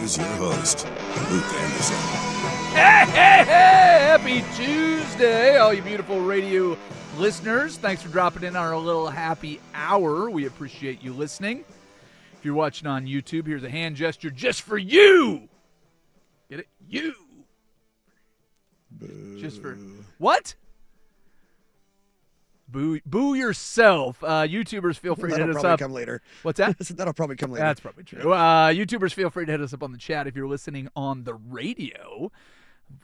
Here's your host, Luke Anderson. Hey! Happy Tuesday, all you beautiful radio listeners. Thanks for dropping in our little happy hour. We appreciate you listening. If you're watching on YouTube, here's a hand gesture just for you. Get it? You. Boo. Just for what? Boo yourself. YouTubers, feel free to hit us That'll up. probably come later. What's that? That'll probably come later. That's probably true. YouTubers, feel free to hit us up on the chat if you're listening on the radio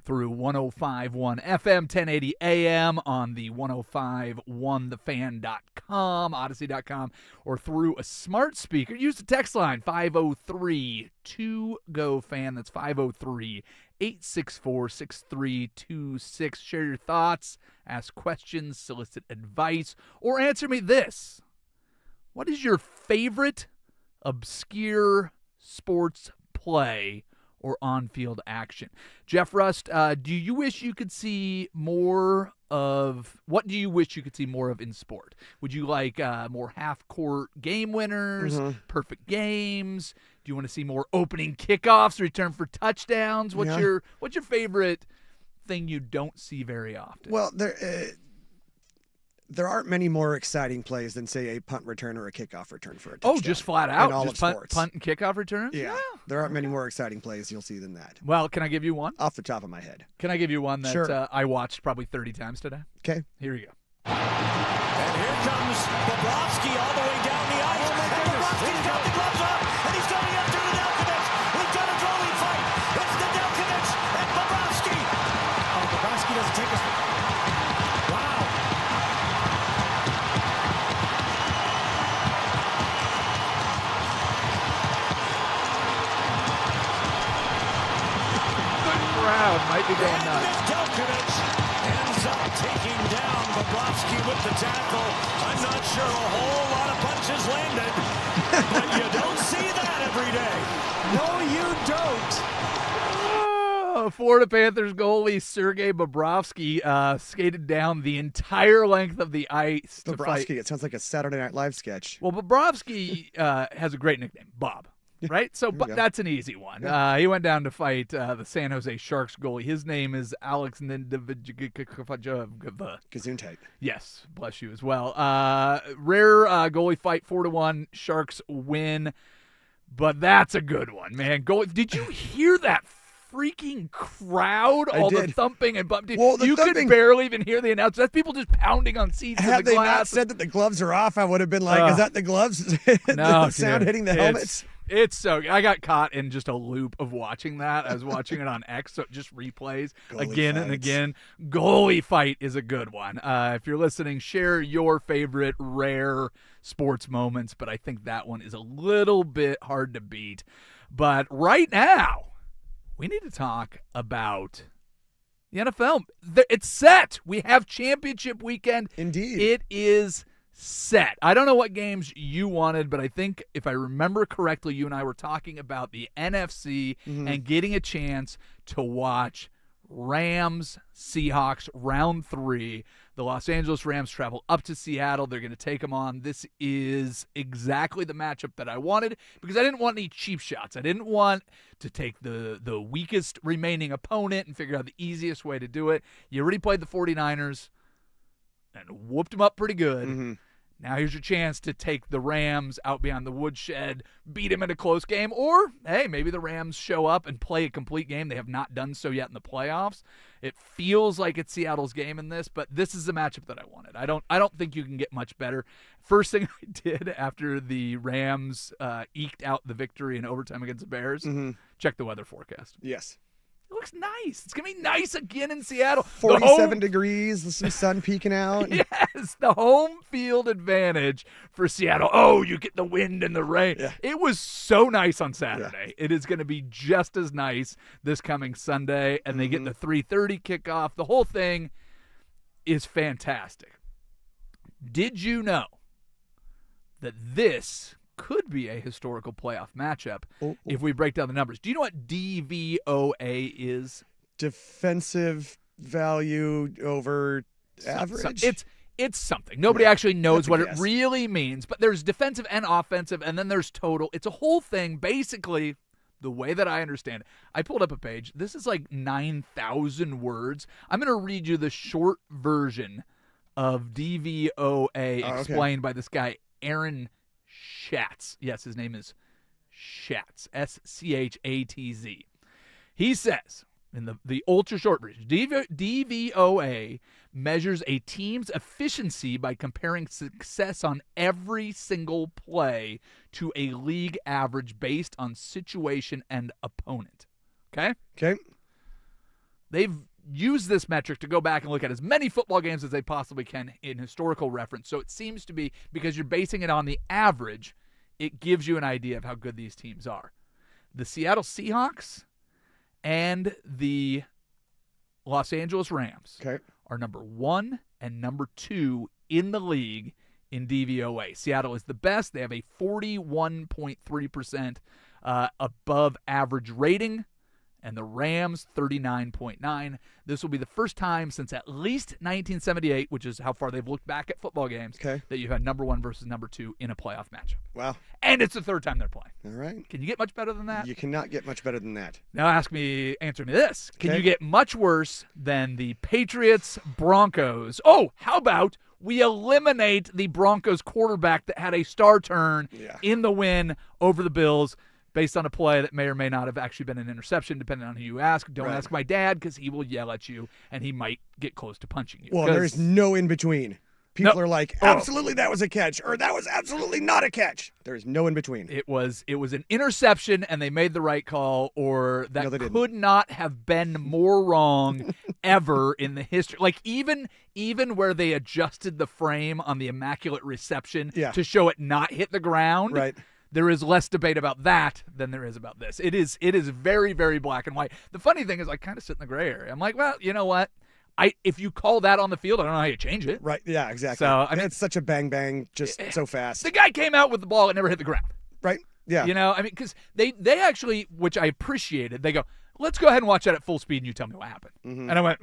through 105.1 FM, 1080 AM on the 105.1thefan.com, odyssey.com, or through a smart speaker. Use the text line 503-2GO-FAN. That's 503-864-6326. Share your thoughts, ask questions, solicit advice, or answer me this. What is your favorite obscure sports play or on-field action? Jeff Rust, do you wish you could see more of – what do you wish you could see more of in sport? Would you like more half-court game winners, perfect games? Do you want to see more opening kickoffs, return for touchdowns? What's your favorite thing you don't see very often? Well, there aren't many more exciting plays than, say, a punt return or a kickoff return for a touchdown. Oh, just flat out? In all Just of sports. punt and kickoff returns? Yeah. There aren't many more exciting plays you'll see than that. Well, can I give you one? Off the top of my head. Can I give you one that Sure. I watched probably 30 times today? Okay. Here you go. And here comes Bobrovsky all the way down the ice. And Bobrovsky's got the gloves up, and he's going after the Delkovich. We've got a goalie fight. It's the Delkovich and Bobrovsky. Oh, Bobrovsky doesn't take us. Wow. The crowd might be going And nuts. Delkovich ends up taking down Bobrovsky with the tackle. I'm not sure a whole lot of punches landed, but you don't see that every day. No, you don't. Florida Panthers goalie Sergei Bobrovsky skated down the entire length of the ice to fight. Bobrovsky, it sounds like a Saturday Night Live sketch. Well, Bobrovsky has a great nickname, Bob. Right? So we go. that's an easy one. He went down to fight the San Jose Sharks goalie. His name is Alex Nindavijagava. Gesundheit. Yes, bless you as well. Rare goalie fight, 4-1. Sharks win, but that's a good one, man. Did you hear that freaking crowd? I All did. the thumping and bumping. Well, the you thumping- could barely even hear the announcer. That's people just pounding on seats in Had the they not glass. said that the gloves are off, I would have been like, is that the gloves? No, the sound dude. hitting the helmets? It's so. I got caught in just a loop of watching that. I was watching it on X, so it just replays Goalie again and fights. again. Goalie fight is a good one. If you're listening, share your favorite rare sports moments, but I think that one is a little bit hard to beat. But right now, we need to talk about the NFL. It's set. We have championship weekend. Indeed. It is set. I don't know what games you wanted, but I think if I remember correctly, you and I were talking about the NFC and getting a chance to watch Rams Seahawks round 3. The Los Angeles Rams travel up to Seattle. They're going to take them on. This is exactly the matchup that I wanted because I didn't want any cheap shots. I didn't want to take the weakest remaining opponent and figure out the easiest way to do it. You already played the 49ers and whooped them up pretty good. Now here's your chance to take the Rams out beyond the woodshed, beat them in a close game, or, hey, maybe the Rams show up and play a complete game. They have not done so yet in the playoffs. It feels like it's Seattle's game in this, but this is the matchup that I wanted. I don't think you can get much better. First thing I did after the Rams eked out the victory in overtime against the Bears, check the weather forecast. Yes. It looks nice. It's going to be nice again in Seattle. 47 degrees, some sun peeking out. Yes, the home field advantage for Seattle. Oh, you get the wind and the rain. Yeah. It was so nice on Saturday. It is going to be just as nice this coming Sunday, and they get the 3:30 kickoff. The whole thing is fantastic. Did you know that this could be a historical playoff matchup if we break down the numbers? Do you know what DVOA is? Defensive value over average? It's something. Nobody actually knows That's a what it guess. really means, but there's defensive and offensive, and then there's total. It's a whole thing. Basically, the way that I understand it, I pulled up a page. This is like 9,000 words. I'm going to read you the short version of DVOA explained by this guy, Aaron Schatz. Yes, his name is Schatz, Schatz. He says, in the ultra short version, DVOA measures a team's efficiency by comparing success on every single play to a league average based on situation and opponent. Okay? Okay. They've used this metric to go back and look at as many football games as they possibly can in historical reference. So it seems to be, because you're basing it on the average, it gives you an idea of how good these teams are. The Seattle Seahawks and the Los Angeles Rams are number 1 and number 2 in the league in DVOA. Seattle is the best. They have a 41.3% above average rating, and the Rams 39.9. This will be the first time since at least 1978, which is how far they've looked back at football games, that you've had number 1 versus number 2 in a playoff matchup. Wow. And it's the third time they're playing. All right. Can you get much better than that? You cannot get much better than that. Now answer me this. Can you get much worse than the Patriots Broncos? Oh, how about we eliminate the Broncos quarterback that had a star turn in the win over the Bills based on a play that may or may not have actually been an interception, depending on who you ask. Don't ask my dad, because he will yell at you, and he might get close to punching you. Well, there's no in-between. People are like, absolutely that was a catch, or that was absolutely not a catch. There's no in-between. It was an interception, and they made the right call, or that could not have been more wrong ever in the history. Like, even where they adjusted the frame on the Immaculate Reception to show it not hit the ground. Right. There is less debate about that than there is about this. It is very, very black and white. The funny thing is I kind of sit in the gray area. I'm like, well, you know what? If you call that on the field, I don't know how you change it. Right, yeah, exactly. So, I mean, it's such a bang, just so fast. The guy came out with the ball. It never hit the ground. Right, yeah. You know, I mean, because they actually, which I appreciated, they go, let's go ahead and watch that at full speed and you tell me what happened. Mm-hmm. And I went,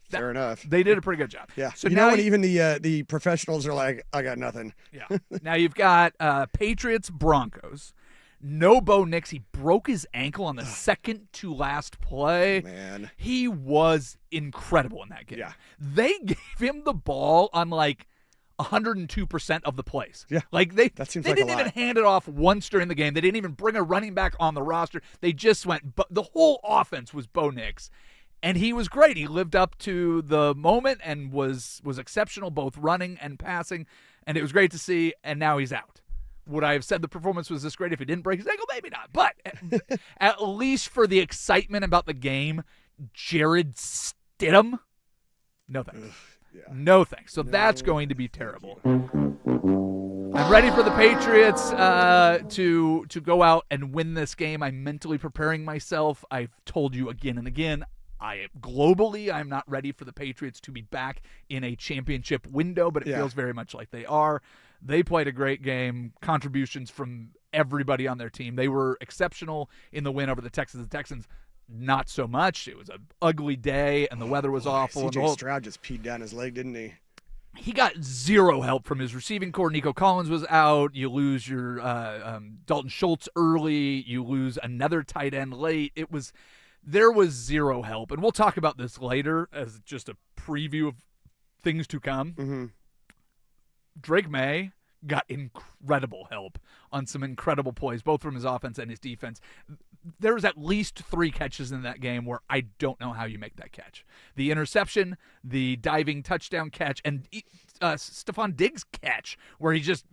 fair enough. They did a pretty good job. Yeah. So now when even the professionals are like, I got nothing. Yeah. Now you've got Patriots Broncos. No Bo Nix. He broke his ankle on the second to last play. Man. He was incredible in that game. Yeah. They gave him the ball on like 102% of the plays. Yeah. Like they didn't even hand it off once during the game. They didn't even bring a running back on the roster. They just went, but the whole offense was Bo Nix. And he was great. He lived up to the moment and was exceptional, both running and passing. And it was great to see. And now he's out. Would I have said the performance was this great if he didn't break his ankle? Maybe not. But at least for the excitement about the game, Jared Stidham, no thanks. No thanks. So that's going to be terrible. I'm ready for the Patriots to go out and win this game. I'm mentally preparing myself. I've told you again and again, globally, I'm not ready for the Patriots to be back in a championship window, but it feels very much like they are. They played a great game. Contributions from everybody on their team. They were exceptional in the win over the Texans. The Texans, not so much. It was an ugly day, and the weather was awful. C.J. Stroud just peed down his leg, didn't he? He got zero help from his receiving core. Nico Collins was out. You lose your Dalton Schultz early. You lose another tight end late. There was zero help, and we'll talk about this later as just a preview of things to come. Mm-hmm. Drake May got incredible help on some incredible plays, both from his offense and his defense. There was at least 3 catches in that game where I don't know how you make that catch. The interception, the diving touchdown catch, and Stephon Diggs' catch where he just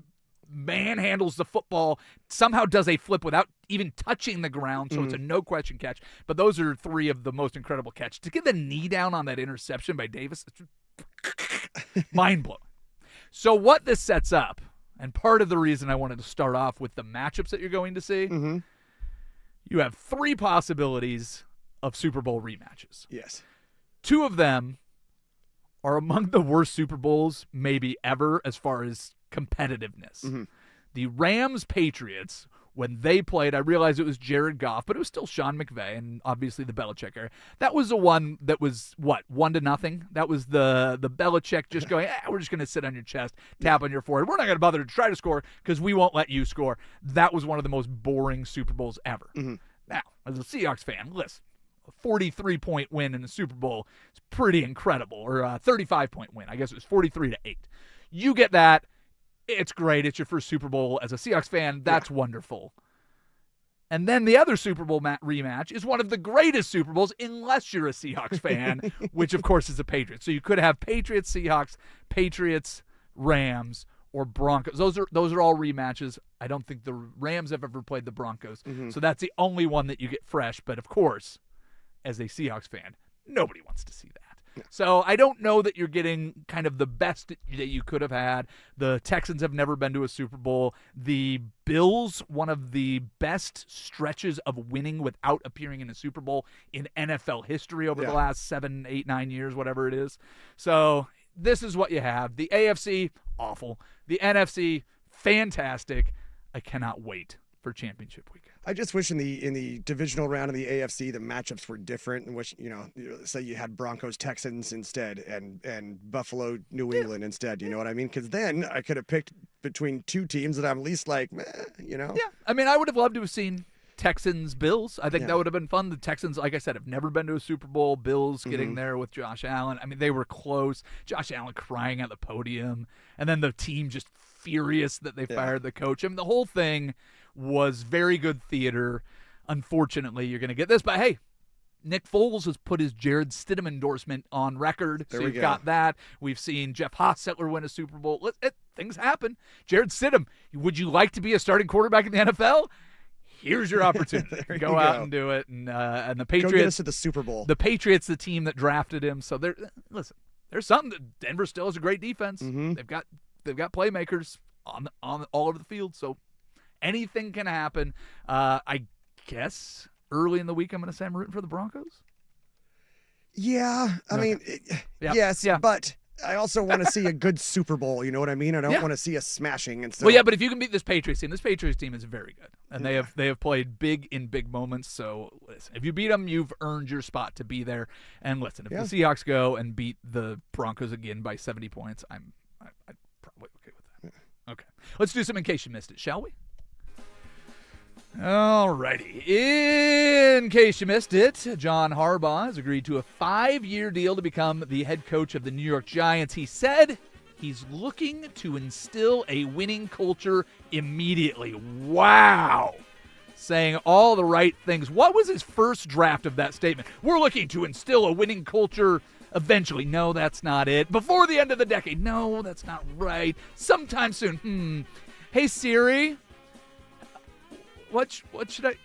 manhandles the football, somehow does a flip without even touching the ground, so it's a no-question catch. But those are 3 of the most incredible catches. To get the knee down on that interception by Davis, mind-blowing. So what this sets up, and part of the reason I wanted to start off with the matchups that you're going to see, you have 3 possibilities of Super Bowl rematches. Yes. 2 of them are among the worst Super Bowls maybe ever as far as competitiveness. The Rams-Patriots when they played, I realized it was Jared Goff, but it was still Sean McVay and obviously the Belichick era. That was the one that was, 1-0? That was the Belichick just going, we're just going to sit on your chest, tap on your forehead. We're not going to bother to try to score because we won't let you score. That was one of the most boring Super Bowls ever. Mm-hmm. Now, as a Seahawks fan, listen, a 43-point win in the Super Bowl is pretty incredible, or a 35-point win. I guess it was 43-8. You get that. It's great. It's your first Super Bowl as a Seahawks fan. That's wonderful. And then the other Super Bowl rematch is one of the greatest Super Bowls, unless you're a Seahawks fan, which, of course, is the Patriots. So you could have Patriots, Seahawks, Patriots, Rams, or Broncos. Those are all rematches. I don't think the Rams have ever played the Broncos. Mm-hmm. So that's the only one that you get fresh. But, of course, as a Seahawks fan, nobody wants to see that. So I don't know that you're getting kind of the best that you could have had. The Texans have never been to a Super Bowl. The Bills, one of the best stretches of winning without appearing in a Super Bowl in NFL history over the last 7, 8, 9 years, whatever it is. So this is what you have. The AFC, awful. The NFC, fantastic. I cannot wait for championship weekend. I just wish in the divisional round of the AFC the matchups were different, and wish say you had Broncos Texans instead and Buffalo New England instead. You know what I mean? Because then I could have picked between two teams that I'm least like, Yeah, I mean, I would have loved to have seen Texans Bills. I think that would have been fun. The Texans, like I said, have never been to a Super Bowl. Bills getting there with Josh Allen. I mean, they were close. Josh Allen crying at the podium, and then the team just furious that they fired the coach. I mean, the whole thing was very good theater. Unfortunately, you're going to get this, but hey, Nick Foles has put his Jared Stidham endorsement on record, so you've got that. We've seen Jeff Hostetler win a Super Bowl. Things happen. Jared Stidham, would you like to be a starting quarterback in the NFL? Here's your opportunity. Go out and do it. And the Patriots, go get us to the Super Bowl. The Patriots, the team that drafted him. So listen, there's something that Denver still has a great defense. They've got playmakers on all over the field. So anything can happen. I guess early in the week, I'm going to say I'm rooting for the Broncos. Yeah, I mean, yes, but I also want to see a good Super Bowl. You know what I mean? I don't want to see a smashing and stuff. Well, yeah, but if you can beat this Patriots team is very good, and they have played big in big moments. So listen, if you beat them, you've earned your spot to be there. And listen, if the Seahawks go and beat the Broncos again by 70 points, I'm probably okay with that. Okay, let's do some in case you missed it, shall we? Alrighty. In case you missed it, John Harbaugh has agreed to a 5-year deal to become the head coach of the New York Giants. He said he's looking to instill a winning culture immediately. Wow. Saying all the right things. What was his first draft of that statement? We're looking to instill a winning culture eventually. No, that's not it. Before the end of the decade. No, that's not right. Sometime soon. Hey, Siri. What should I?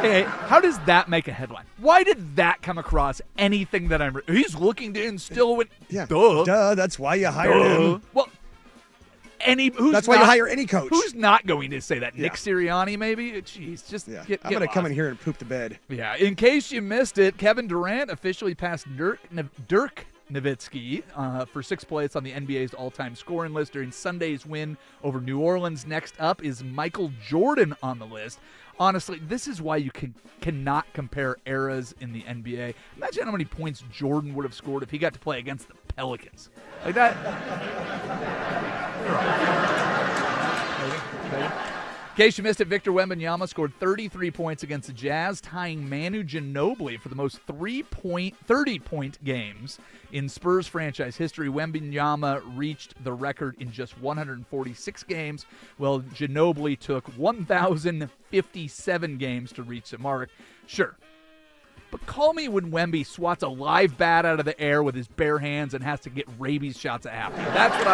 Hey, how does that make a headline? Why did that come across anything that I'm? He's looking to instill with. Yeah. Duh. That's why you hired him. Well, that's why you hire any coach. Who's not going to say that? Nick Sirianni, maybe? Jeez, just get I'm gonna lost. come in here and poop the bed. Yeah. In case you missed it, Kevin Durant officially passed Dirk Nowitzki for 6th place on the NBA's all-time scoring list during Sunday's win over New Orleans. Next up is Michael Jordan on the list. Honestly, this is why you cannot compare eras in the NBA. Imagine how many points Jordan would have scored if he got to play against the Pelicans. Like that. In case you missed it, Victor Wembanyama scored 33 points against the Jazz, tying Manu Ginobili for the most 30-point games in Spurs franchise history. Wembanyama reached the record in just 146 games, while Ginobili took 1,057 games to reach the mark. Sure. But call me when Wemby swats a live bat out of the air with his bare hands and has to get rabies shots after. That's what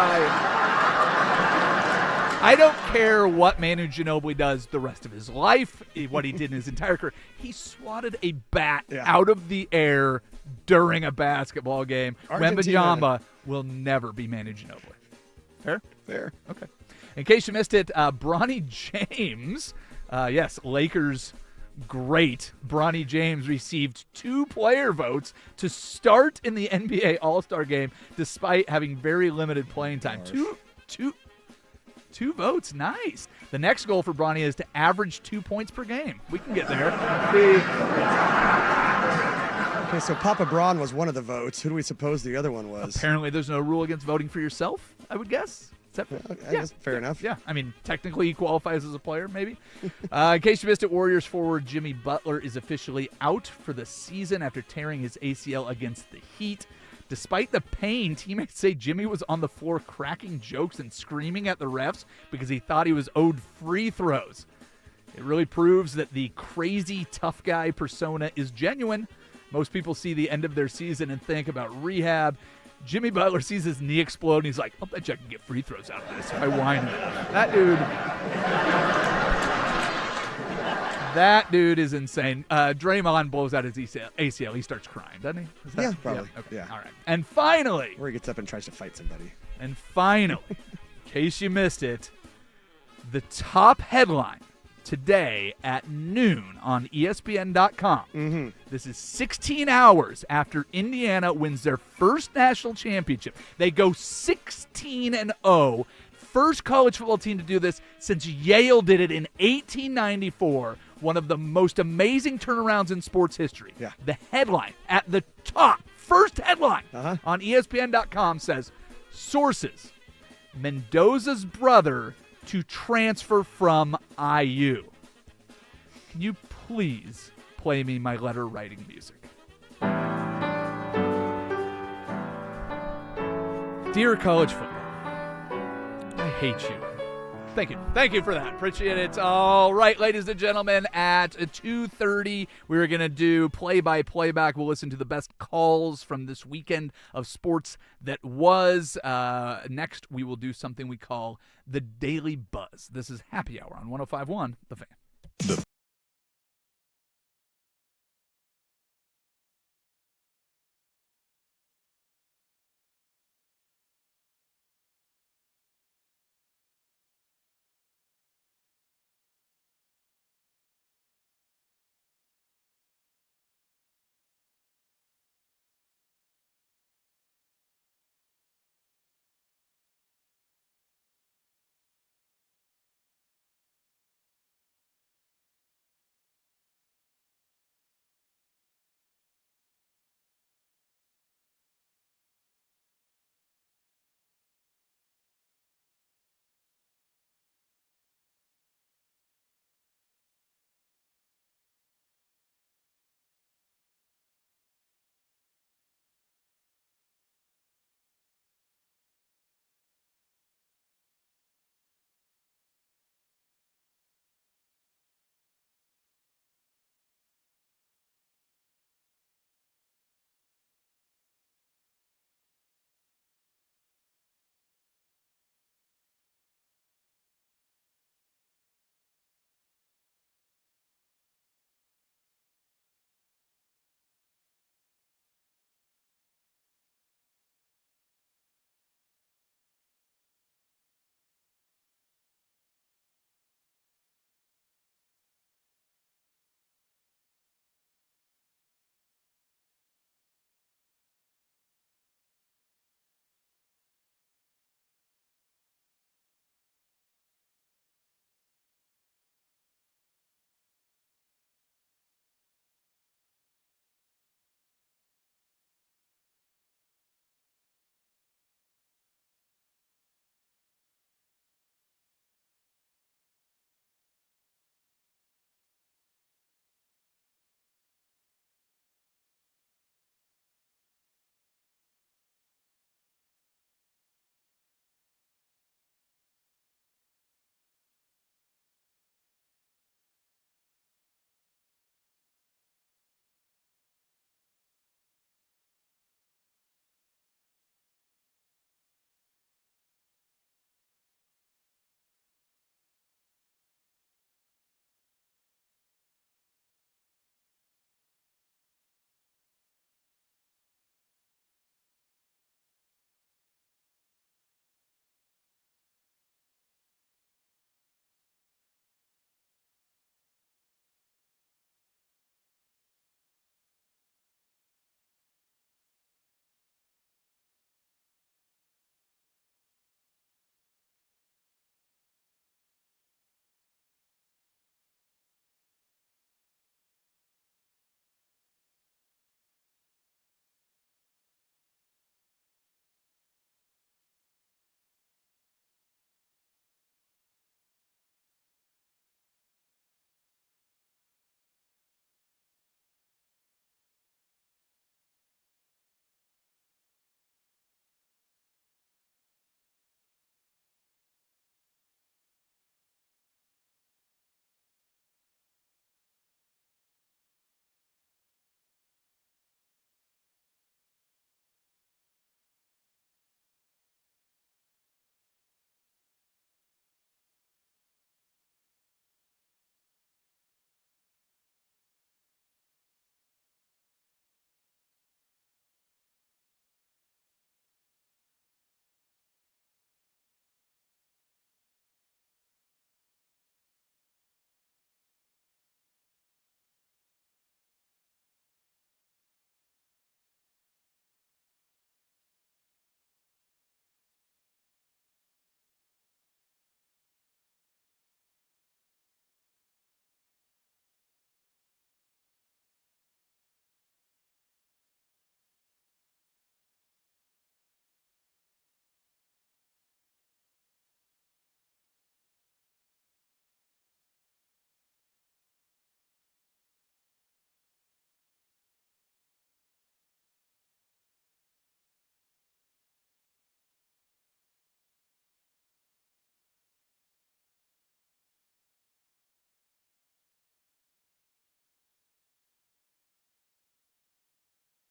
I don't care what Manu Ginobili does the rest of his life, what he did in his entire career. He swatted a bat out of the air during a basketball game. Wembanyama will never be Manu Ginobili. Fair? Fair. Okay. In case you missed it, Bronny James, Lakers great. Bronny James received 2 player votes to start in the NBA All-Star game despite having very limited playing time. Two 2 votes. Nice. The next goal for Bronny is to average 2 points per game. We can get there. Okay, so Papa Braun was one of the votes. Who do we suppose the other one was? Apparently, there's no rule against voting for yourself, I would guess. I guess fair enough. Yeah, I mean, technically he qualifies as a player, maybe. In case you missed it, Warriors forward Jimmy Butler is officially out for the season after tearing his ACL against the Heat. Despite the pain, teammates say Jimmy was on the floor cracking jokes and screaming at the refs because he thought he was owed free throws. It really proves that the crazy tough guy persona is genuine. Most people see the end of their season and think about rehab. Jimmy Butler sees his knee explode, and he's like, I'll bet you I can get free throws out of this if I whine enough. That dude is insane. Draymond blows out his ACL. He starts crying, doesn't he? Yeah, probably. Okay. Yeah. All right. And finally, Or he gets up and tries to fight somebody. in case you missed it, the top headline today at noon on ESPN.com. Mm-hmm. This is 16 hours after Indiana wins their first national championship. They go 16-0. First college football team to do this since Yale did it in 1894. One of the most amazing turnarounds in sports history. Yeah. The headline at the top, first headline on ESPN.com says, sources, Mendoza's brother to transfer from IU. Can you please play me my letter writing music? Dear college football, I hate you. Thank you. Thank you for that. Appreciate it. All right, ladies and gentlemen, at 2:30, we're going to do play-by-play back. We'll listen to the best calls from this weekend of sports that was. Next, we will do something we call the Daily Buzz. This is Happy Hour on 105.1 The Fan.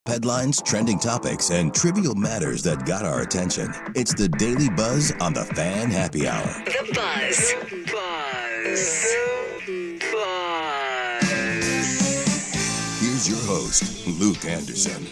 Headlines, trending topics, and trivial matters that got our attention. It's the Daily Buzz on the Fan Happy Hour. The Buzz. Here's your host, Luke Anderson.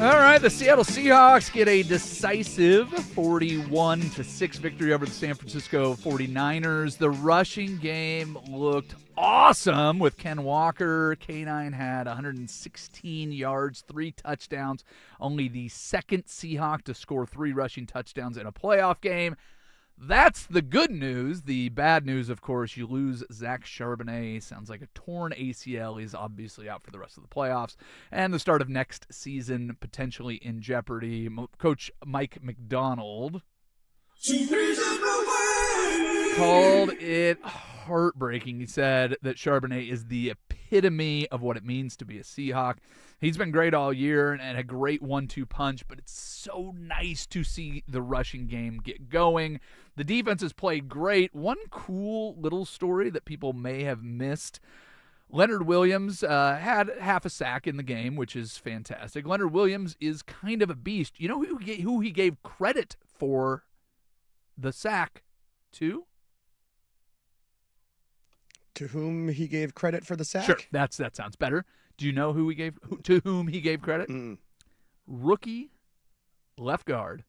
All right, the Seattle Seahawks get a decisive 41-6 victory over the San Francisco 49ers. The rushing game looked awesome with Ken Walker. K9 had 116 yards, 3 touchdowns, only the second Seahawk to score 3 rushing touchdowns in a playoff game. That's the good news. The bad news, of course, you lose Zach Charbonnet. Sounds like a torn ACL. He's obviously out for the rest of the playoffs. And the start of next season potentially in jeopardy. Coach Mike McDonald called it heartbreaking. He said that Charbonnet is the epitome of what it means to be a Seahawk. He's been great all year and a great 1-2 punch, but it's so nice to see the rushing game get going. The defense has played great. One cool little story that people may have missed: Leonard Williams had half a sack in the game, which is fantastic. Leonard Williams is kind of a beast. You know who he gave credit for the sack to? To whom he gave credit for the sack? Sure, that sounds better. Do you know to whom he gave credit? Rookie left guard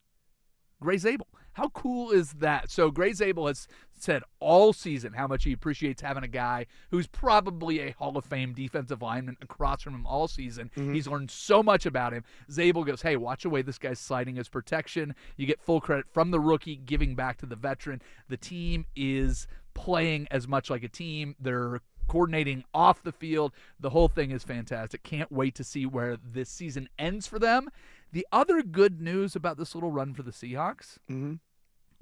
Gray Zabel. How cool is that? So Gray Zabel has said all season how much he appreciates having a guy who's probably a Hall of Fame defensive lineman across from him all season. He's learned so much about him. Zabel goes, hey, watch the way this guy's sliding his protection. You get full credit from the rookie, giving back to the veteran. The team is playing as much like a team. They're coordinating off the field. The whole thing is fantastic. Can't wait to see where this season ends for them. The other good news about this little run for the Seahawks, a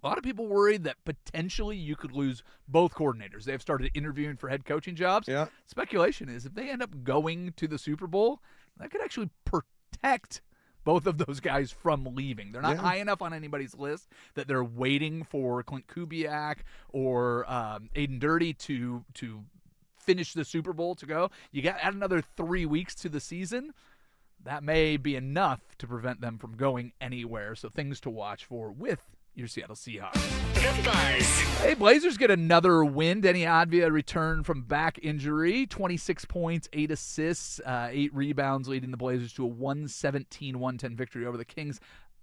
lot of people worried that potentially you could lose both coordinators. They have started interviewing for head coaching jobs. Yeah. Speculation is if they end up going to the Super Bowl, that could actually protect both of those guys from leaving. They're not high enough on anybody's list that they're waiting for Clint Kubiak or Aiden Dirty to finish the Super Bowl to go. You got add another 3 weeks to the season. That may be enough to prevent them from going anywhere. So things to watch for with your Seattle Seahawks. The Buzz. Hey, Blazers get another win. Denny Advia returned from back injury. 26 points, 8 assists, 8 rebounds, leading the Blazers to a 117-110 victory over the Kings.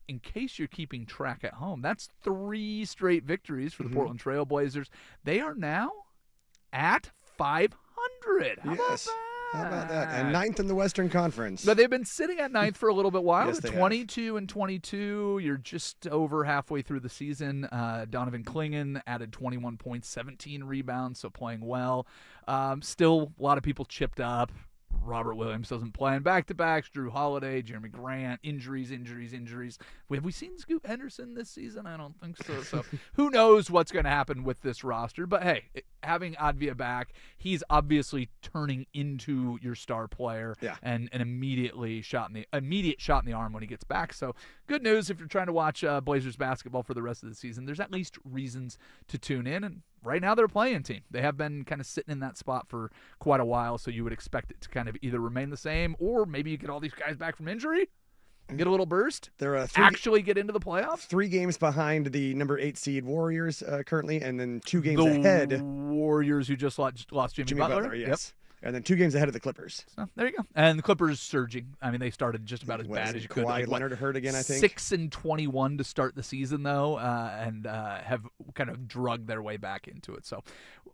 In case you're keeping track at home, that's 3 straight victories for the Portland Trail Blazers. They are now at 500. How about that? How about that? And 9th in the Western Conference. But they've been sitting at 9th for a little bit while. Yes, they 22-22. You're just over halfway through the season. Donovan Clingan added 21 points, 17 rebounds, so playing well. Still, a lot of people chipped up. Robert Williams doesn't play in back-to-backs. Drew Holiday, Jeremy Grant, injuries. Have we seen Scoot Henderson this season? I don't think so. So who knows what's going to happen with this roster. But, hey, having Advia back, he's obviously turning into your star player and an immediate shot in the arm when he gets back. So good news if you're trying to watch Blazers basketball for the rest of the season. There's at least reasons to tune in. And right now they're a play-in team. They have been kind of sitting in that spot for quite a while, so you would expect it to kind of either remain the same or maybe you get all these guys back from injury and get a little burst, They're actually get into the playoffs. 3 games behind the number 8 seed Warriors currently, and then 2 games The ahead. Warriors who just lost Jimmy Butler. Yes. And then 2 games ahead of the Clippers. So there you go. And the Clippers surging. I mean, they started just about as bad as you could. Kawhi Leonard hurt again, I think. 6-21 to start the season, though, and have kind of drugged their way back into it. So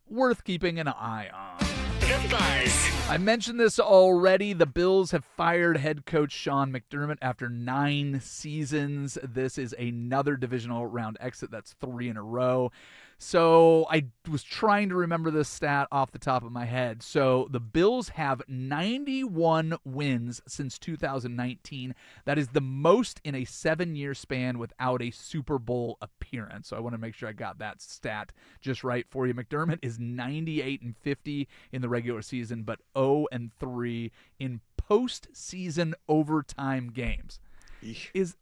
worth keeping an eye on. The Buzz. I mentioned this already. The Bills have fired head coach Sean McDermott after 9 seasons. This is another divisional round exit. That's 3 in a row. So I was trying to remember this stat off the top of my head. So the Bills have 91 wins since 2019. That is the most in a 7-year span without a Super Bowl appearance. So I want to make sure I got that stat just right for you. McDermott is 98-50 in the regular season, but 0-3 in postseason overtime games. Eesh.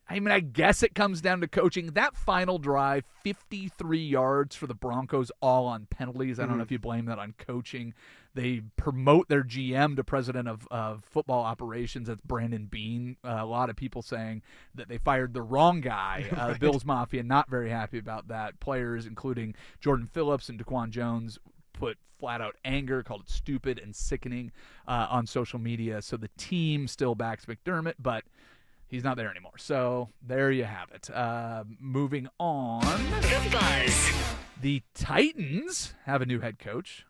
I mean, I guess it comes down to coaching. That final drive, 53 yards for the Broncos, all on penalties. I don't know if you blame that on coaching. They promote their GM to president of football operations. That's Brandon Beane. A lot of people saying that they fired the wrong guy. Right. Bills Mafia not very happy about that. Players, including Jordan Phillips and Daquan Jones, put flat-out anger, called it stupid and sickening on social media. So the team still backs McDermott, but he's not there anymore. So there you have it. Moving on. The Buzz. The Titans have a new head coach.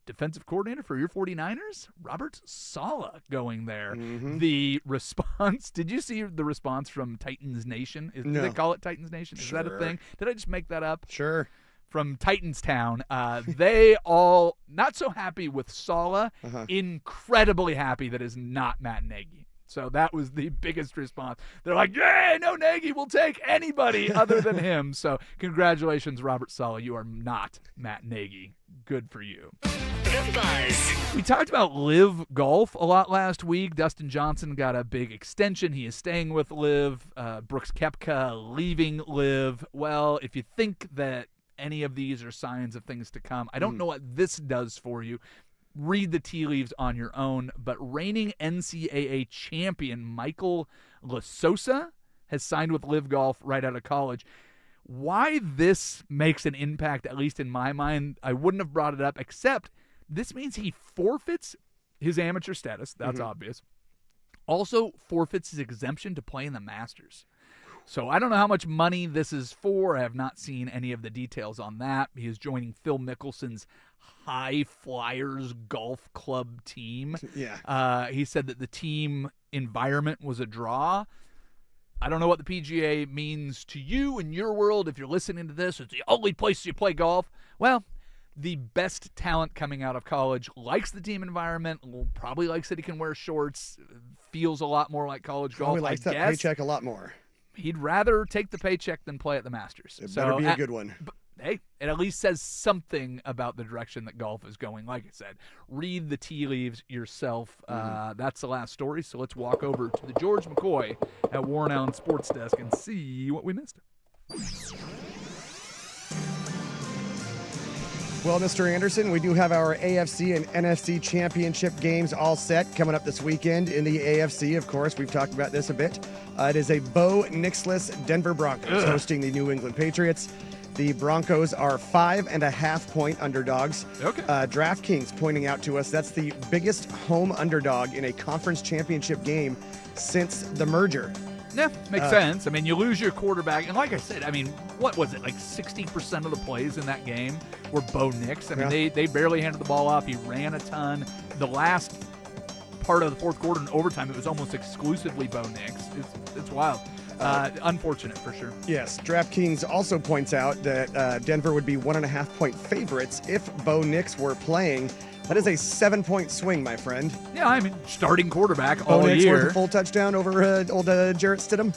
Defensive coordinator for your 49ers, Robert Saleh, going there. The response, did you see the response from Titans Nation? Do No. they call it Titans Nation? Is that a Sure. thing? Did I just make that up? Sure. From Titans Town. They all not so happy with Saleh, incredibly happy that is not Matt Nagy. So that was the biggest response. They're like, "Yay, no Nagy, we'll take anybody other than him." So congratulations, Robert Saleh. You are not Matt Nagy. Good for you. The Buzz. We talked about Live Golf a lot last week. Dustin Johnson got a big extension. He is staying with Live. Brooks Koepka leaving Live. Well, if you think that any of these are signs of things to come, I don't know what this does for you. Read the tea leaves on your own. But reigning NCAA champion Michael Lasosa has signed with Live Golf right out of college. Why this makes an impact, at least in my mind, I wouldn't have brought it up, except this means he forfeits his amateur status. That's obvious. Also forfeits his exemption to play in the Masters. So I don't know how much money this is for. I have not seen any of the details on that. He is joining Phil Mickelson's High Flyers Golf Club team. Yeah. He said that the team environment was a draw. I don't know what the PGA means to you in your world. If you're listening to this, it's the only place you play golf. Well, the best talent coming out of college likes the team environment, probably likes that he can wear shorts, feels a lot more like college golf. Probably likes I that guess paycheck a lot more. he'd rather take the paycheck than play at the Masters. It So better be a good one. But, hey, it at least says something about the direction that golf is going. Like I said, read the tea leaves yourself. That's the last story. So let's walk over to the George McCoy at Warren Allen Sports Desk and see what we missed. Well, Mr. Anderson, we do have our AFC and NFC championship games all set coming up this weekend. In the AFC, of course, we've talked about this a bit. It is a Bo Nixless Denver Broncos hosting the New England Patriots. The Broncos are 5.5-point underdogs. Okay. DraftKings pointing out to us that's the biggest home underdog in a conference championship game since the merger. Yeah, makes sense. I mean, you lose your quarterback. And like I said, I mean, what was it? Like 60% of the plays in that game were Bo Nix. I mean, they barely handed the ball off. He ran a ton. The last part of the fourth quarter and overtime, it was almost exclusively Bo Nix. It's wild. Unfortunate for sure. Yes, DraftKings also points out that Denver would be 1.5-point favorites if Bo Nix were playing. That is a 7-point swing, my friend. Yeah, I mean, starting quarterback Bo all Nix year. worth a full touchdown over old Jarrett Stidham.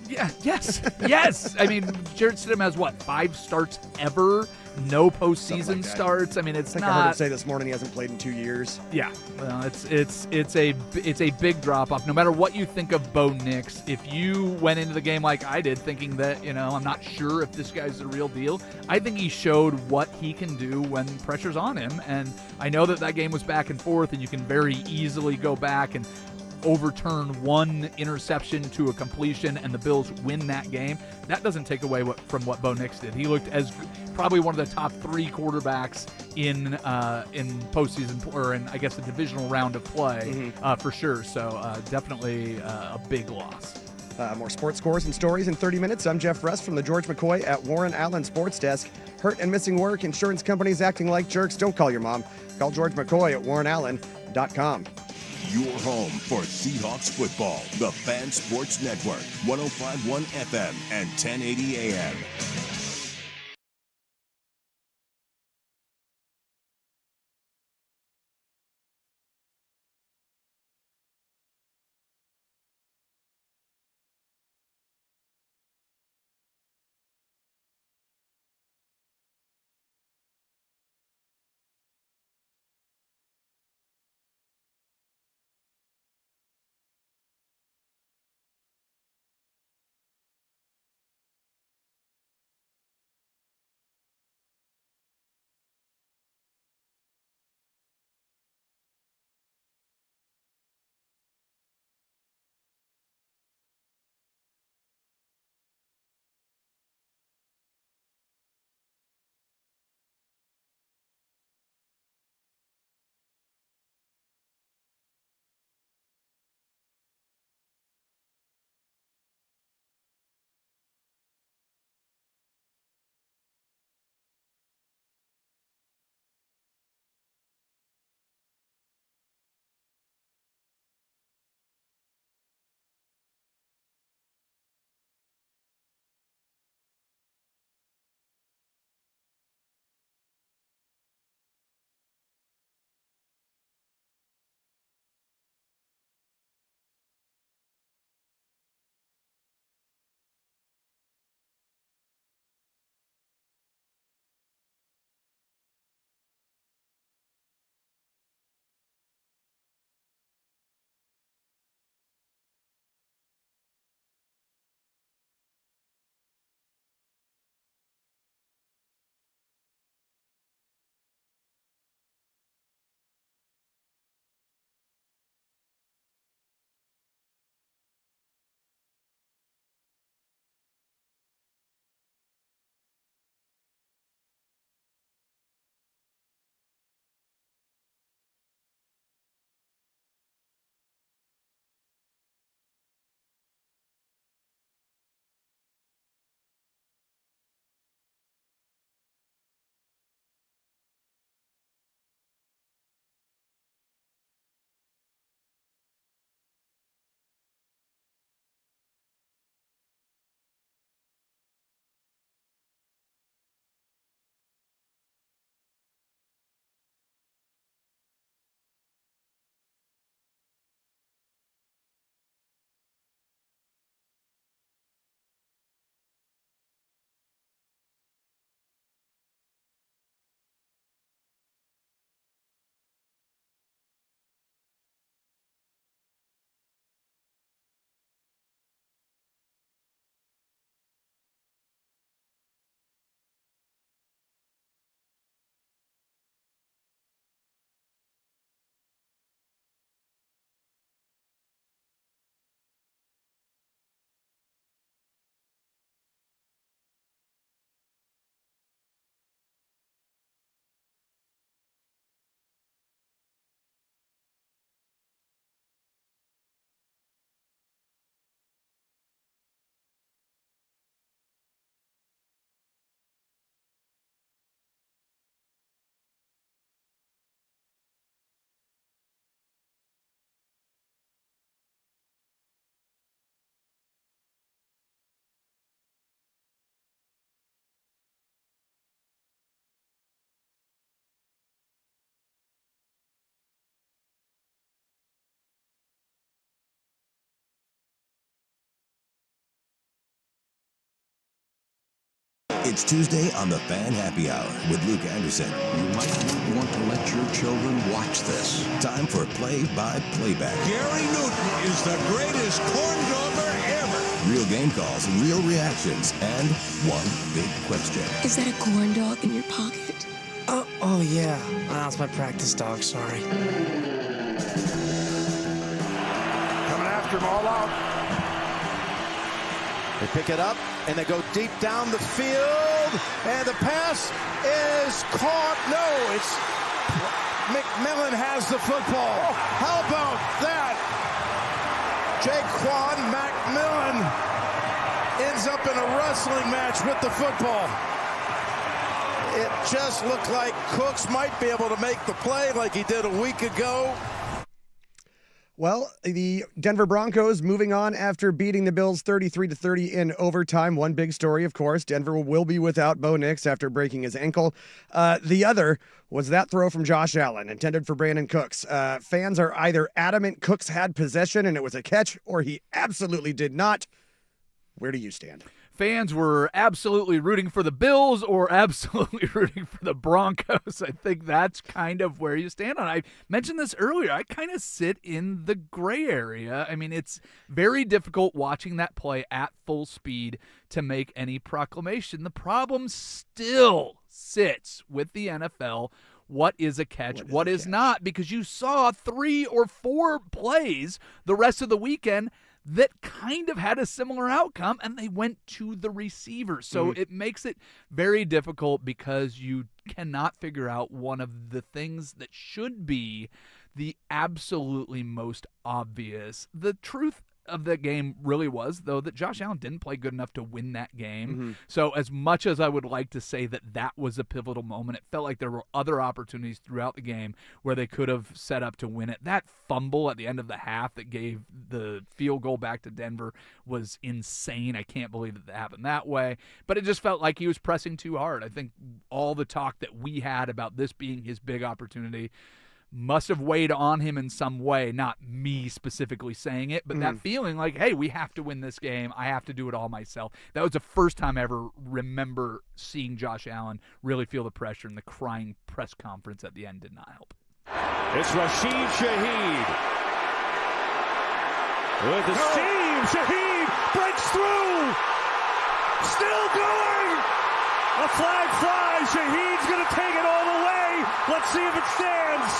Yeah, yes, yes. I mean, Jarrett Stidham has, 5 starts ever? No postseason like that. starts. I mean, it's I think I heard him not. say this morning he hasn't played in 2 years. Yeah, well, it's a big drop off. No matter what you think of Bo Nix, if you went into the game like I did, thinking that I'm not sure if this guy's the real deal, I think he showed what he can do when pressure's on him. And I know that game was back and forth, and you can very easily go back and overturn one interception to a completion and the Bills win that game. That doesn't take away from what Bo Nix did. He looked as probably one of the top 3 quarterbacks in postseason, or in, I guess, the divisional round of play for sure. So definitely a big loss. More sports scores and stories in 30 minutes. I'm Jeff Russ from the George McCoy at Warren Allen Sports Desk. Hurt and missing work, insurance companies acting like jerks. Don't call your mom. Call George McCoy at warrenallen.com. Your home for Seahawks football. The Fan Sports Network, 105.1 FM and 1080 AM. It's Tuesday on the Fan Happy Hour with Luke Anderson. You might not want to let your children watch this. Time for play-by-play back. Gary Newton is the greatest corn dogger ever. Real game calls, real reactions, and one big question. Is that a corn dog in your pocket? Oh yeah. That's my practice dog, sorry. Coming after him all out. They pick it up, and they go deep down the field, and the pass is caught. No, it's McMillan has the football. How about that? Jaquan McMillan ends up in a wrestling match with the football. It just looked like Cooks might be able to make the play like he did a week ago. Well, the Denver Broncos moving on after beating the Bills 33-30 in overtime. One big story, of course. Denver will be without Bo Nix after breaking his ankle. The other was that throw from Josh Allen, intended for Brandon Cooks. Fans are either adamant Cooks had possession and it was a catch, or he absolutely did not. Where do you stand? Fans were absolutely rooting for the Bills or absolutely rooting for the Broncos. I think that's kind of where you stand on it. I mentioned this earlier. I kind of sit in the gray area. I mean, it's very difficult watching that play at full speed to make any proclamation. The problem still sits with the NFL. What is a catch? What is not? Because you saw 3 or 4 plays the rest of the weekend that kind of had a similar outcome, and they went to the receiver. So it makes it very difficult because you cannot figure out one of the things that should be the absolutely most obvious. The truth of the game really was, though, that Josh Allen didn't play good enough to win that game. So as much as I would like to say that that was a pivotal moment, it felt like there were other opportunities throughout the game where they could have set up to win it. That fumble at the end of the half that gave the field goal back to Denver was insane. I can't believe that happened that way. But it just felt like he was pressing too hard. I think all the talk that we had about this being his big opportunity must have weighed on him in some way, not me specifically saying it, but that feeling like, hey, we have to win this game. I have to do it all myself. That was the first time I ever remember seeing Josh Allen really feel the pressure, and the crying press conference at the end did not help. It's Rashid Shaheed. With the seam, Shaheed breaks through. Still going. A flag flies. Shaheed's going to take it all the way. Let's see if it stands.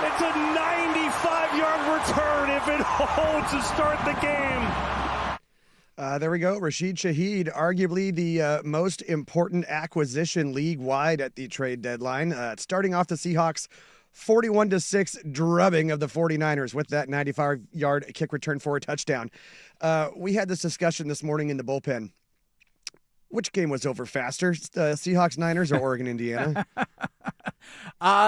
It's a 95-yard return if it holds to start the game. There we go. Rashid Shaheed, arguably the most important acquisition league-wide at the trade deadline. Starting off the Seahawks 41-6 drubbing of the 49ers with that 95-yard kick return for a touchdown. We had this discussion this morning in the bullpen. Which game was over faster, Seahawks-Niners or Oregon-Indiana?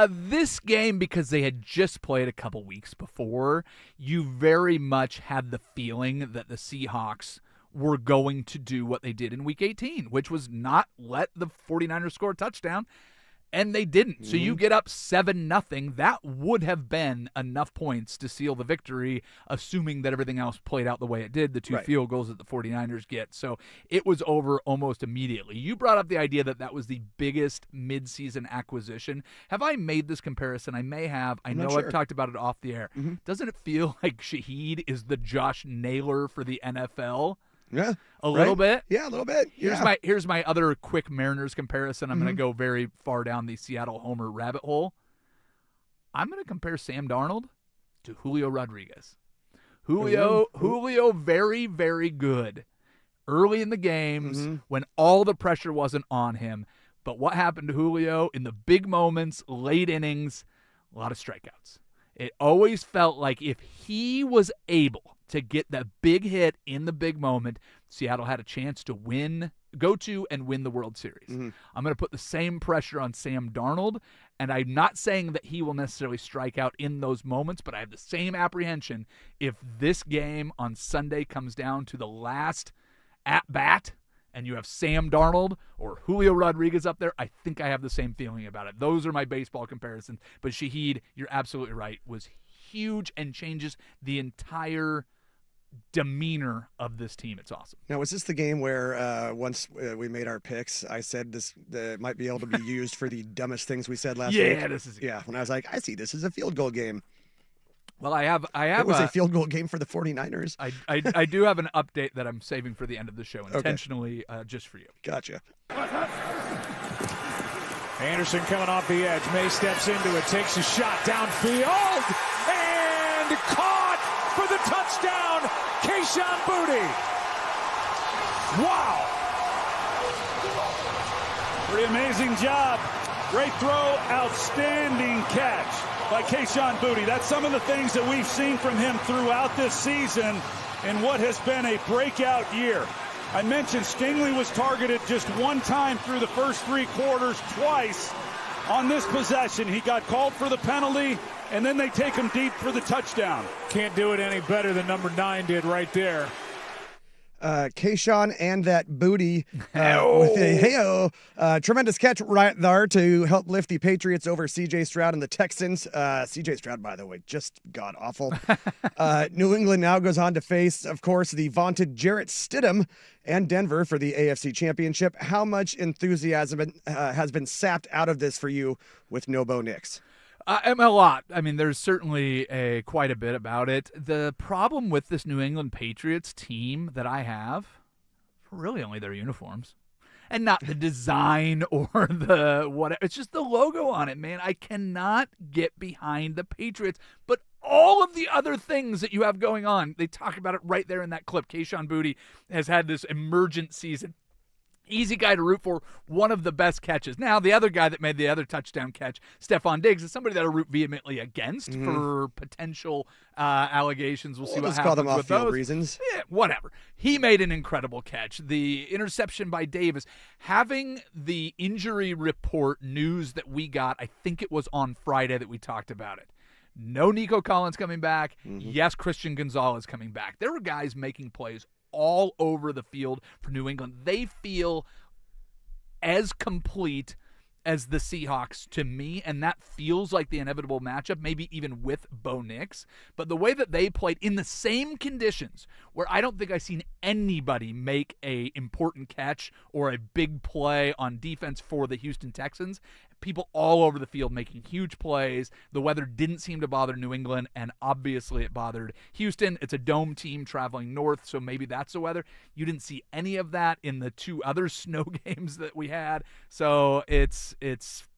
This game, because they had just played a couple weeks before, you very much had the feeling that the Seahawks were going to do what they did in Week 18, which was not let the 49ers score a touchdown. And they didn't. So you get up 7-0. That would have been enough points to seal the victory, assuming that everything else played out the way it did, the 2 field goals that the 49ers get. So it was over almost immediately. You brought up the idea that that was the biggest midseason acquisition. Have I made this comparison? I may have. I know I've talked about it off the air. Doesn't it feel like Shaheed is the Josh Naylor for the NFL? Yeah. A little bit? Yeah, a little bit. Here's my other quick Mariners comparison. I'm going to go very far down the Seattle Homer rabbit hole. I'm going to compare Sam Darnold to Julio Rodriguez. Julio, very, very good early in the games when all the pressure wasn't on him. But what happened to Julio in the big moments, late innings, a lot of strikeouts. It always felt like if he was able to get that big hit in the big moment, Seattle had a chance to go to and win the World Series. I'm going to put the same pressure on Sam Darnold, and I'm not saying that he will necessarily strike out in those moments, but I have the same apprehension if this game on Sunday comes down to the last at-bat and you have Sam Darnold or Julio Rodriguez up there, I think I have the same feeling about it. Those are my baseball comparisons. But Shaheed, you're absolutely right, was huge and changes the entire demeanor of this team. It's awesome. Now, was this the game where once we made our picks, I said this might be able to be used for the dumbest things we said last week? Yeah, this is. Yeah, when I was like, I see this is a field goal game. Well, I have. It was a field goal game for the 49ers. I do have an update that I'm saving for the end of the show intentionally, just for you. Gotcha. Anderson coming off the edge. May steps into it, takes a shot downfield, and caught for the touchdown. Kayshon Boutte. Wow. Pretty amazing job. Great throw, outstanding catch by Kayshon Boutte. That's some of the things that we've seen from him throughout this season in what has been a breakout year. I mentioned Stingley was targeted just one time through the first 3 quarters, twice on this possession. He got called for the penalty, and then they take him deep for the touchdown. Can't do it any better than number 9 did right there. Kayshon and that Boutte with a tremendous catch right there to help lift the Patriots over C.J. Stroud and the Texans. C.J. Stroud, by the way, just god awful. New England now goes on to face, of course, the vaunted Jarrett Stidham and Denver for the AFC Championship. How much enthusiasm has been sapped out of this for you with no Bo Nix? A lot. I mean, there's certainly quite a bit about it. The problem with this New England Patriots team that I have, really only their uniforms, and not the design or the whatever. It's just the logo on it, man. I cannot get behind the Patriots, but all of the other things that you have going on, they talk about it right there in that clip. Kayshon Boutte has had this emergent season. Easy guy to root for, one of the best catches. Now, the other guy that made the other touchdown catch, Stephon Diggs, is somebody that I root vehemently against for potential allegations. We'll see what happens call them with those. off-field reasons. Yeah, whatever. He made an incredible catch. The interception by Davis. Having the injury report news that we got, I think it was on Friday that we talked about it. No Nico Collins coming back. Yes, Christian Gonzalez coming back. There were guys making plays all over the field for New England. They feel as complete as the Seahawks to me, and that feels like the inevitable matchup, maybe even with Bo Nix. But the way that they played in the same conditions, where I don't think I've seen anybody make a important catch or a big play on defense for the Houston Texans, people all over the field making huge plays. The weather didn't seem to bother New England, and obviously it bothered Houston. It's a dome team traveling north, so maybe that's the weather. You didn't see any of that in the 2 other snow games that we had. So it's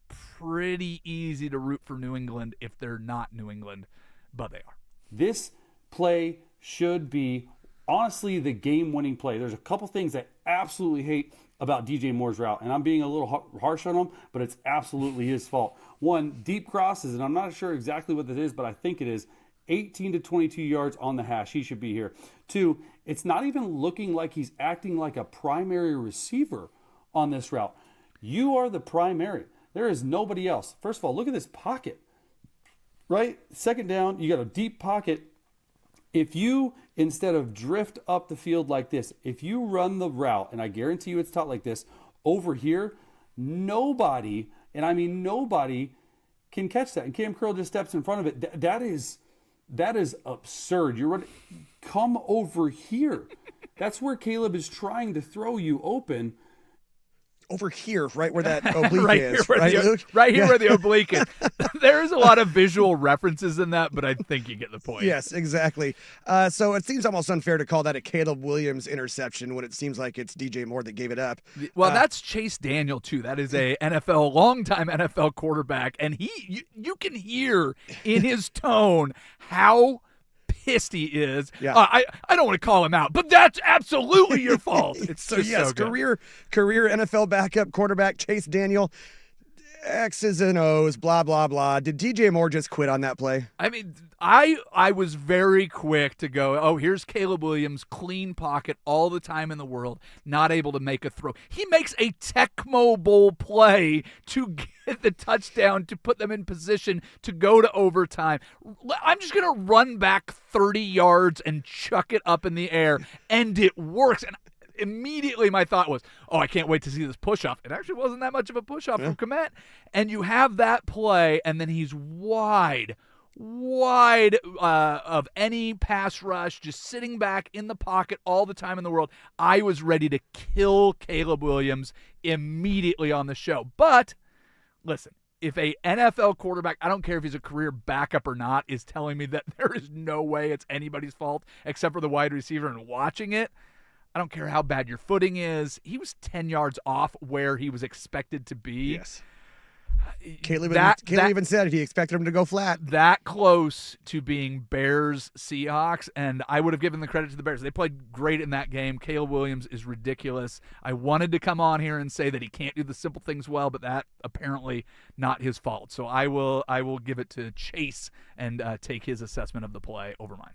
pretty easy to root for New England if they're not New England, but they are. This play should be, honestly, the game-winning play. There's a couple things I absolutely hate about DJ Moore's route, and I'm being a little harsh on him, but it's absolutely his fault. One, deep crosses, and I'm not sure exactly what that is, but I think it is 18 to 22 yards on the hash. He should be here. 2, it's not even looking like he's acting like a primary receiver on this route. You are the primary. There is nobody else. First of all, look at this pocket, right? Second down, you got a deep pocket. If you, instead of drift up the field like this, if you run the route, and I guarantee you it's taught like this, over here, nobody, and I mean nobody, can catch that. And Cam Curl just steps in front of it. That is absurd. You're running, come over here. That's where Caleb is trying to throw you open. Over here, right where that oblique is. Right here where the oblique is. There's a lot of visual references in that, but I think you get the point. Yes, exactly. So it seems almost unfair to call that a Caleb Williams interception when it seems like it's DJ Moore that gave it up. Well, that's Chase Daniel, too. That is a longtime NFL quarterback, and you can hear in his tone how pissed he is. Yeah. I don't want to call him out, but that's absolutely your fault. It's so yes, good. career NFL backup quarterback Chase Daniel, X's and O's, blah blah blah. Did DJ Moore just quit on that play? I mean, I was very quick to go, oh, here's Caleb Williams, clean pocket all the time in the world, not able to make a throw. He makes a Tecmo Bowl play to get the touchdown, to put them in position to go to overtime. I'm just going to run back 30 yards and chuck it up in the air, and it works. And immediately my thought was, oh, I can't wait to see this push-off. It actually wasn't that much of a push-off from Kmet. And you have that play, and then he's wide wide of any pass rush, just sitting back in the pocket all the time in the world. I was ready to kill Caleb Williams immediately on the show. But listen, if a NFL quarterback, I don't care if he's a career backup or not, is telling me that there is no way it's anybody's fault except for the wide receiver and watching it, I don't care how bad your footing is. He was 10 yards off where he was expected to be. Yes. Caleb even said he expected him to go flat. That close to being Bears-Seahawks, and I would have given the credit to the Bears. They played great in that game. Caleb Williams is ridiculous. I wanted to come on here and say that he can't do the simple things well, but that apparently not his fault. So I will give it to Chase and take his assessment of the play over mine.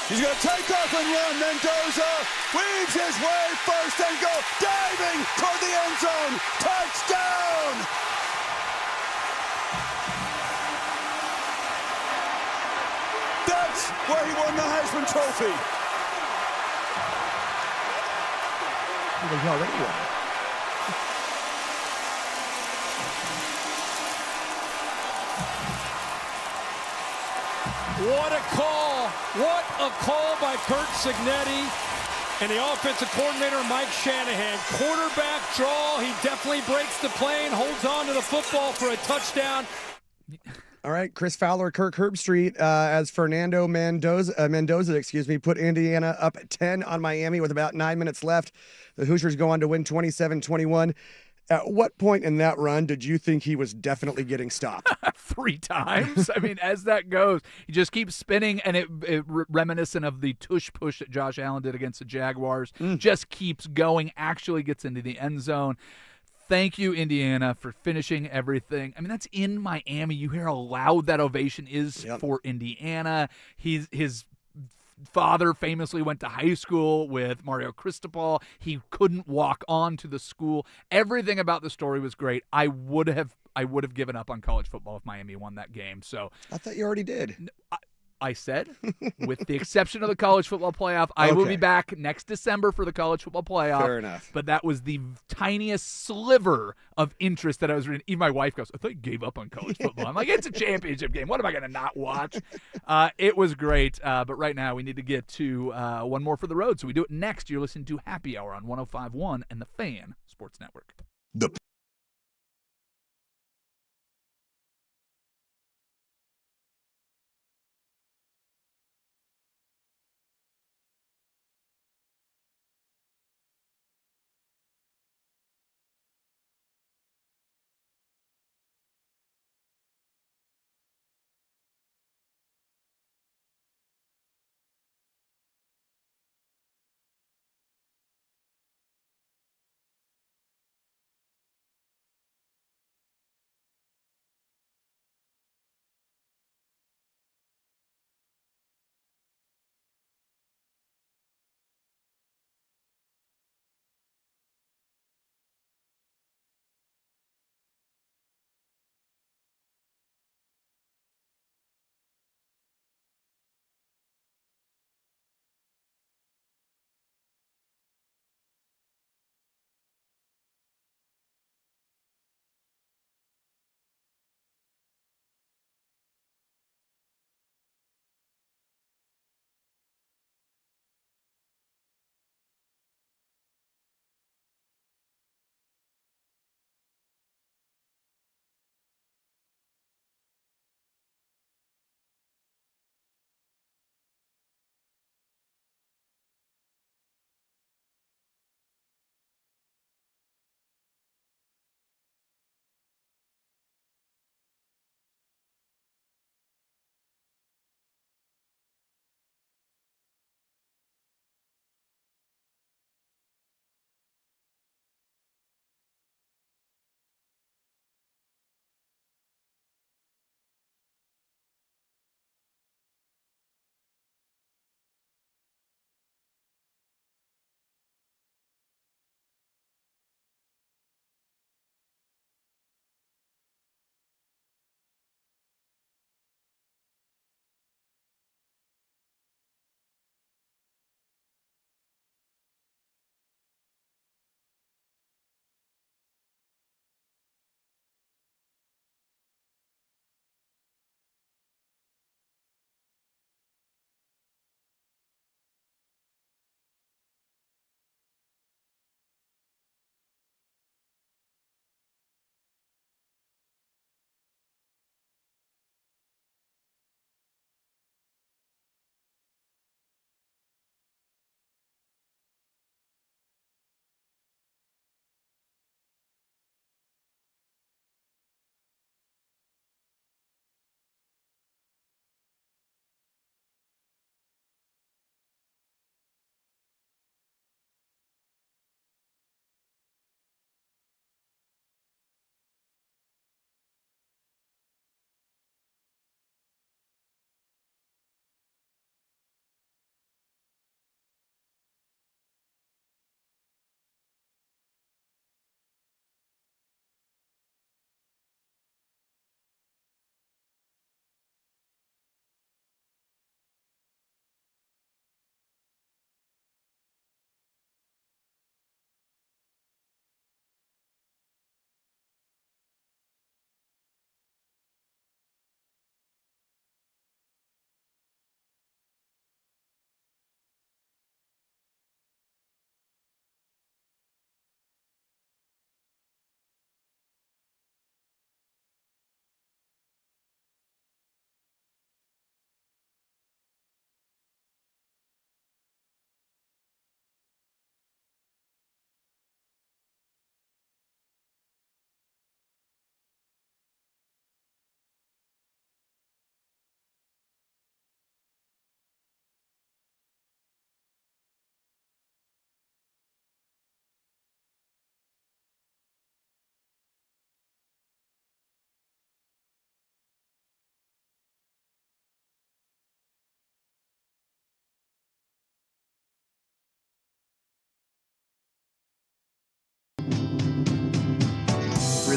He's going to take off and run. Mendoza weaves his way first and goal. Diving toward the end zone. Touchdown! That's where he won the Heisman Trophy. He already won. What a call. What a call by Curt Cignetti and the offensive coordinator, Mike Shanahan. Quarterback draw. He definitely breaks the plane, holds on to the football for a touchdown. All right, Chris Fowler, Kirk Herbstreit, as Fernando Mendoza, put Indiana up 10 on Miami with about 9 minutes left. The Hoosiers go on to win 27-21. At what point in that run did you think he was definitely getting stopped? 3 times. I mean, as that goes, he just keeps spinning, and it reminiscent of the tush push that Josh Allen did against the Jaguars. Just keeps going, actually gets into the end zone. Thank you, Indiana, for finishing everything. I mean, that's in Miami. You hear how loud that ovation is for Indiana. His father famously went to high school with Mario Cristobal. He couldn't walk on to the school. Everything about the story was great. I would have given up on college football if Miami won that game. So I thought you already did. I said, with the exception of the college football playoff, I will be back next December for the college football playoff. Fair enough. But that was the tiniest sliver of interest that I was reading. Even my wife goes, I thought you gave up on college football. I'm like, it's a championship game. What am I going to not watch? It was great. But right now we need to get to one more for the road. So we do it next. You're listening to Happy Hour on 105.1 and the Fan Sports Network. The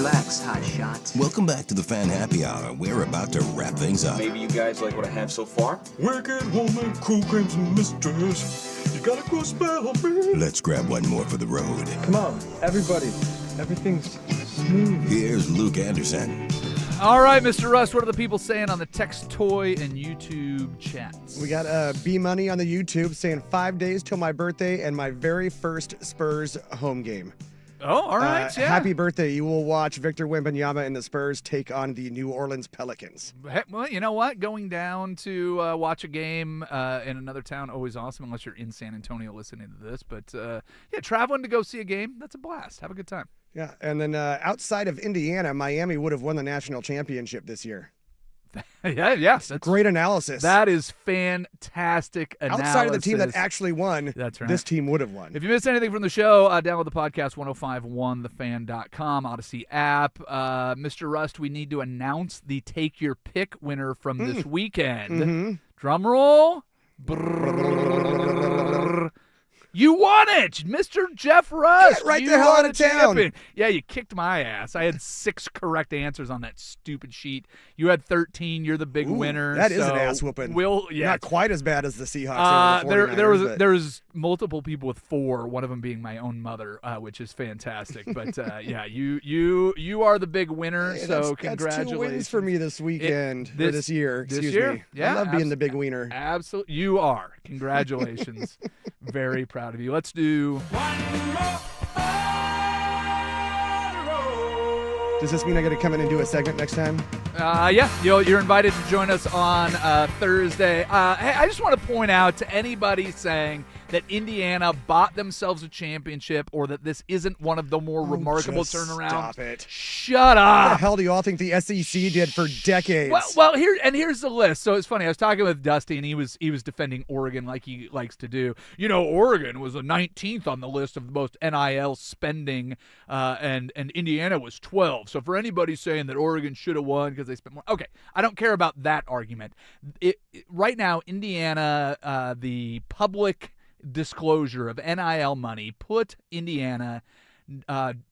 Relax, hot shot. Welcome back to the Fan Happy Hour. We're about to wrap things up. Maybe you guys like what I have so far? Wicked woman, cool creams and misters. You got a cool spell on me. Let's grab one more for the road. Come on, everybody. Everything's smooth. Here's Luke Anderson. All right, Mr. Rust, what are the people saying on the text, toy, and YouTube chats? We got B-Money on the YouTube saying 5 days till my birthday and my very first Spurs home game. Oh, all right, yeah. Happy birthday. You will watch Victor Wembanyama and the Spurs take on the New Orleans Pelicans. Well, you know what? Going down to watch a game in another town, always awesome, unless you're in San Antonio listening to this. But, yeah, traveling to go see a game, that's a blast. Have a good time. Yeah, and then outside of Indiana, Miami would have won the national championship this year. Yes. That's great analysis. That is fantastic analysis. Outside of the team that actually won, that's right. This team would have won. If you missed anything from the show, download the podcast, 1051thefan.com, Odyssey app. Mr. Rust, we need to announce the Take Your Pick winner from this weekend. Mm-hmm. Drum roll. Brrr. You won it, Mr. Jeff Rust. Get right the hell out of town. Yeah, you kicked my ass. I had 6 correct answers on that stupid sheet. You had 13. You're the big winner. That is an ass whooping. Not quite as bad as the Seahawks. There was multiple people with 4. One of them being my own mother, which is fantastic. But yeah, you are the big winner. Hey, so that's congratulations 2 wins for me this weekend or this year. Excuse me. Yeah, I love being the big wiener. Absolutely, you are. Congratulations. Very proud of you. Let's do. Does this mean I got to come in and do a segment next time? Yeah, you're invited to join us on Thursday. Hey, I just want to point out to anybody saying that Indiana bought themselves a championship or that this isn't one of the more remarkable turnarounds. Stop it. Shut up. What the hell do you all think the SEC did for decades? Well, here's the list. So it's funny. I was talking with Dusty, and he was defending Oregon like he likes to do. Oregon was the 19th on the list of the most NIL spending, and Indiana was 12. So for anybody saying that Oregon should have won because they spent more, okay, I don't care about that argument. Right now, Indiana, the public disclosure of NIL money put Indiana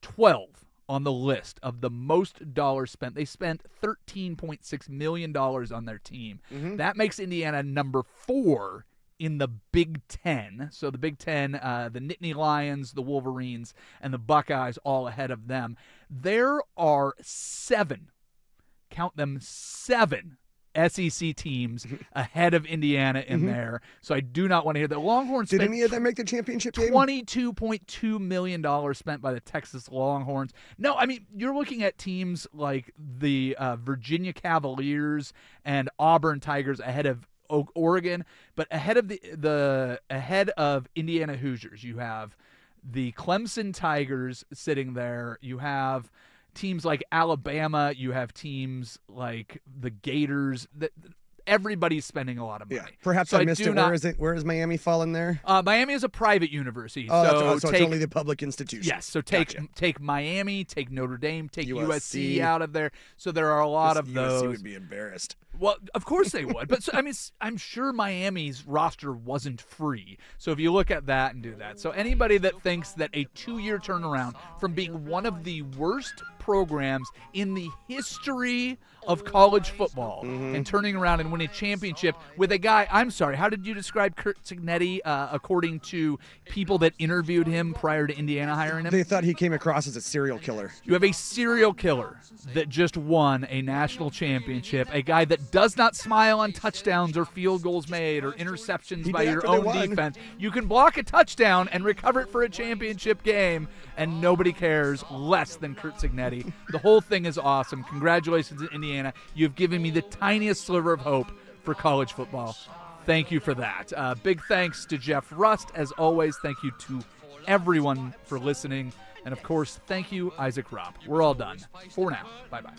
12 on the list of the most dollars spent. They spent $13.6 million on their team. Mm-hmm. That makes Indiana number 4 in the Big Ten. So the Big Ten, the Nittany Lions, the Wolverines, and the Buckeyes all ahead of them. There are 7, count them 7, SEC teams ahead of Indiana in there. So I do not want to hear that. Longhorns did any of them make the championship game? $22.2 million spent by the Texas Longhorns. No, I mean, you're looking at teams like the Virginia Cavaliers and Auburn Tigers ahead of Oregon, but ahead of Indiana Hoosiers, you have the Clemson Tigers sitting there. You have teams like Alabama, you have teams like the Gators. Everybody's spending a lot of money. Yeah. Perhaps so I missed it. Where is Miami falling there? Miami is a private university. So it's only the public institution. Yes. So take Miami, take Notre Dame, take USC out of there. So there are a lot of those. USC would be embarrassed. Well, of course they would. But I mean, I'm sure Miami's roster wasn't free. So if you look at that and do that. So anybody that thinks that a 2-year turnaround from being one of the worst programs in the history of college football and turning around and winning a championship with a guy, I'm sorry, how did you describe Curt Cignetti according to people that interviewed him prior to Indiana hiring him? They thought he came across as a serial killer. You have a serial killer that just won a national championship, a guy that does not smile on touchdowns or field goals made or interceptions by your own defense. You can block a touchdown and recover it for a championship game, and nobody cares less than Curt Cignetti. The whole thing is awesome. Congratulations to Indiana. You've given me the tiniest sliver of hope for college football. Thank you for that. Big thanks to Jeff Rust. As always, thank you to everyone for listening. And, of course, thank you, Isaac Robb. We're all done. For now. Bye-bye.